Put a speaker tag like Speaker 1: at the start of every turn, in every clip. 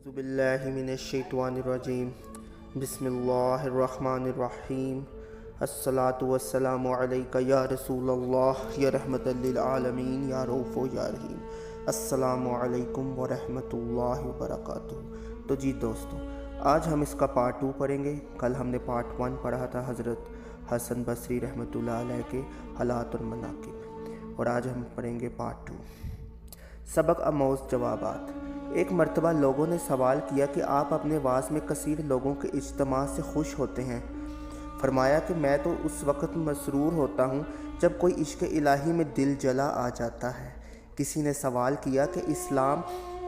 Speaker 1: अऊज़ु बिल्लाहि मिनश्शैतानिर्रजीम बिस्मिल्लाहिर्रहमानिर्रहीम अस्सलातु वस्सलामु अलैका या रसूलल्लाह या रहमतल लिल आलमीन या रऊफ़ो या रहीम अस्सलामु अलैकुम व रहमतुल्लाहि व बरकातुहू। तो जी दोस्तों, आज हम इसका पार्ट 2 पढ़ेंगे। कल हमने पार्ट 1 पढ़ा था हज़रत हसन बसरी रहमतुल्लाह अलैह के हालात और मनाक़िब, और आज हम पढ़ेंगे पार्ट 2। सबक आमोज़ जवाबात। एक मर्तबा लोगों ने सवाल किया कि आप अपने वास में कसीर लोगों के इज्तिमा से खुश होते हैं। फरमाया कि मैं तो उस वक़्त मसरूर होता हूँ जब कोई इश्क़ इलाही में दिल जला आ जाता है। किसी ने सवाल किया कि इस्लाम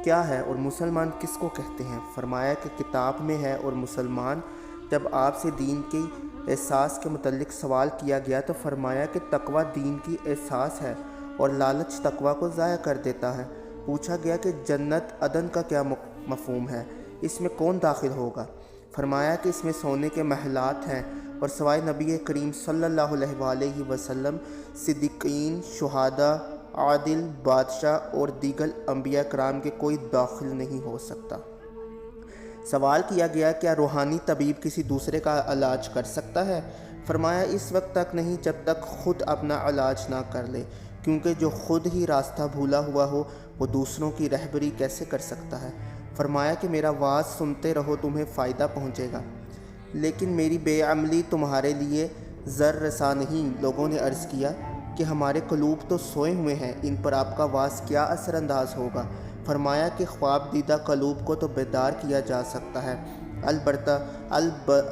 Speaker 1: क्या है और मुसलमान किसको कहते हैं। फरमाया कि किताब में है और मुसलमान। जब आपसे दीन के एहसास के मुतल्लिक़ सवाल किया गया तो फरमाया कि तक़वा दीन की एहसास है और लालच तक़वा को ज़ाया कर देता है। पूछा गया कि जन्नत अदन का क्या मफ़हूम है, इसमें कौन दाखिल होगा। फरमाया कि इसमें सोने के महलात हैं और सवाए नबी करीम सल्लल्लाहु अलैहि वसल्लम, सिद्दीक़ीन, शुहादा, आदिल, बादशाह और दीगर अंबिया कराम के कोई दाखिल नहीं हो सकता। सवाल किया गया क्या रूहानी तबीब किसी दूसरे का इलाज कर सकता है। फरमाया इस वक्त तक नहीं जब तक ख़ुद अपना इलाज ना कर ले, क्योंकि जो ख़ुद ही रास्ता भूला हुआ हो वो दूसरों की रहबरी कैसे कर सकता है। फरमाया कि मेरा वाज सुनते रहो, तुम्हें फ़ायदा पहुँचेगा, लेकिन मेरी बेअमली तुम्हारे लिए ज़र रसा नहीं। लोगों ने अर्ज़ किया कि हमारे क़ुलूब तो सोए हुए हैं, इन पर आपका वाज क्या असरअंदाज होगा। फरमाया कि ख्वाब दीदा क़ुलूब को तो बेदार किया जा सकता है,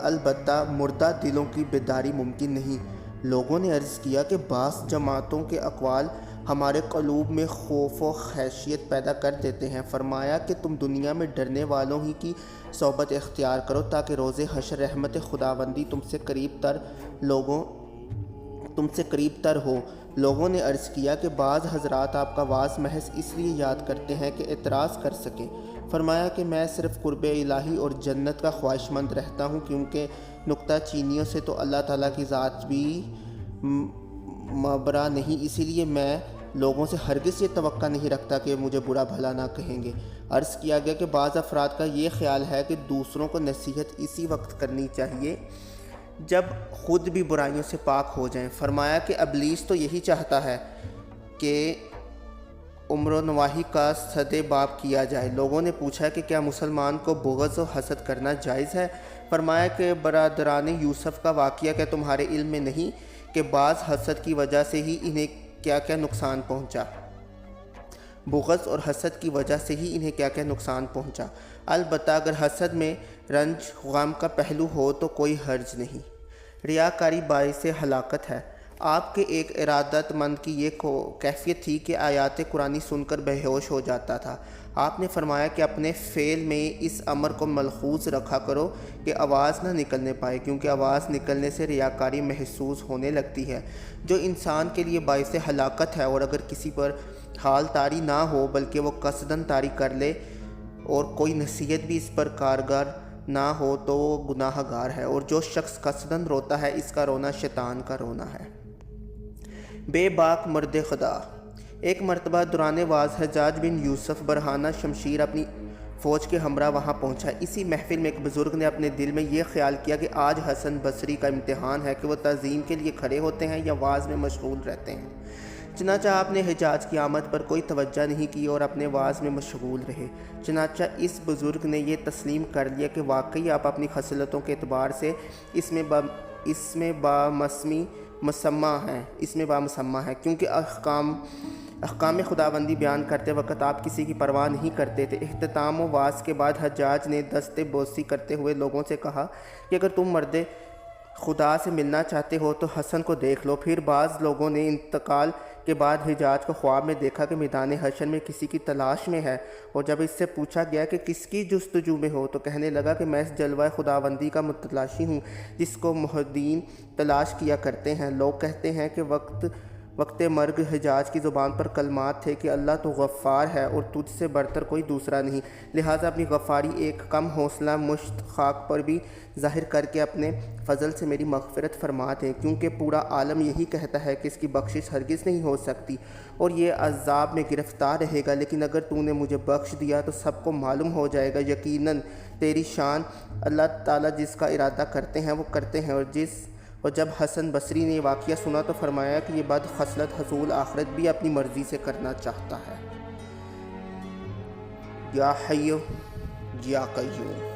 Speaker 1: अलबत्ता मुर्दा दिलों की बेदारी मुमकिन नहीं। लोगों ने अर्ज़ किया कि बास जमातों के अक़वाल हमारे क़ुलूब में खौफ व खैशियत पैदा कर देते हैं। फरमाया कि तुम दुनिया में डरने वालों ही की सोबत इख्तियार करो ताकि रोज़े हशर रहमत खुदाबंदी तुमसे करीब तर हो। लोगों ने अर्ज़ किया कि बाज़ हज़रात आपका वाज महज इसलिए याद करते हैं कि एतराज़ कर सकें। फरमाया कि मैं सिर्फ़ क़ुर्बे इलाही और जन्नत का ख्वाहिशमंद रहता हूँ, क्योंकि नुक्ता चीनियों से तो अल्लाह ताला की ज़ात भी मबरा नहीं, इसीलिए मैं लोगों से हरगिज़ ये तवक्का नहीं रखता कि मुझे बुरा भला ना कहेंगे। अर्ज़ किया गया कि बाज़ अफराद का ये ख़्याल है कि दूसरों को नसीहत इसी वक्त करनी चाहिए जब ख़ुद भी बुराइयों से पाक हो जाएं। फरमाया कि इब्लीस तो यही चाहता है कि उम्र नवाही का सदेबाब किया जाए। लोगों ने पूछा कि क्या मुसलमान को बुग़्ज़ और हसद करना जायज़ है। फरमाया कि बरादरान यूसुफ़ का वाक़या क्या तुम्हारे इल्म में नहीं कि बाज़ हसद की वजह से ही इन्हें क्या क्या नुकसान पहुँचा। बुग़्ज़ और हसद की वजह से ही इन्हें क्या क्या नुकसान पहुँचा। अलबत्ता अगर हसद में रंज गम का पहलू हो तो कोई हर्ज नहीं। रियाकारी बाइस हलाकत है। आपके एक इरादतमंद की ये कैफियत थी कि आयात कुरानी सुनकर बेहोश हो जाता था। आपने फरमाया कि अपने फ़ेल में इस अमर को मलहूज़ रखा करो कि आवाज़ ना निकलने पाए, क्योंकि आवाज़ निकलने से रियाकारी महसूस होने लगती है, जो इंसान के लिए बाइस हलाकत है। और अगर किसी पर हाल तारी ना हो बल्कि वो कसदन तारी कर ले और कोई नसीहत भी इस पर कारगर ना हो तो वो गुनाहगार है, और जो शख्स कसदन रोता है इसका रोना शैतान का रोना है। बेबाक मर्द खुदा। एक मरतबा दौरान वाज हज्जाज बिन यूसुफ बरहाना शमशीर अपनी फ़ौज के हमरा वहाँ पहुँचा। इसी महफिल में एक बुज़ुर्ग ने अपने दिल में ये ख्याल किया कि आज हसन बसरी का इम्तिहान है कि वह तज़ीम के लिए खड़े होते हैं या वाज में मशगूल रहते हैं। चनाचा आपने हिजाज की आमद पर कोई तवज्जो नहीं की और अपने वाज में मशगूल रहे। चनाचा इस बुज़ुर्ग ने यह तस्लीम कर लिया कि वाकई आप अपनी खसलतों के एतबार से इसमें बामसम्मा है, क्योंकि अहकाम खुदाबंदी बयान करते वक्त आप किसी की परवाह नहीं करते थे। इख्तिताम व वास के बाद हज्जाज ने दस्ते बोसी करते हुए लोगों से कहा कि अगर तुम मर्द खुदा से मिलना चाहते हो तो हसन को देख लो। फिर बाज़ लोगों ने इंतकाल के बाद हिजाज को ख्वाब में देखा कि मैदान हशर में किसी की तलाश में है, और जब इससे पूछा गया कि किसकी जुस्तजू में हो तो कहने लगा कि मैं इस जलवा खुदाबंदी का मुतलाशी हूँ जिसको मुहद्दीन तलाश किया करते हैं। लोग कहते हैं कि وقت مرگ حجاج کی زبان پر کلمات تھے کہ اللہ تو غفار ہے اور تجھ سے برتر کوئی دوسرا نہیں، لہٰذا اپنی غفاری ایک کم حوصلہ مشت خاک پر بھی ظاہر کر کے اپنے فضل سے میری مغفرت فرما دیں، کیونکہ پورا عالم یہی کہتا ہے کہ اس کی بخشش ہرگز نہیں ہو سکتی اور یہ عذاب میں گرفتار رہے گا، لیکن اگر تو نے مجھے بخش دیا تو سب کو معلوم ہو جائے گا یقیناً تیری شان اللہ تعالیٰ جس کا ارادہ کرتے ہیں وہ کرتے ہیں۔ اور جب حسن بصری نے یہ واقعہ سنا تو فرمایا کہ یہ بد خصلت حصول آخرت بھی اپنی مرضی سے کرنا چاہتا ہے۔ یا حی یا قیوم۔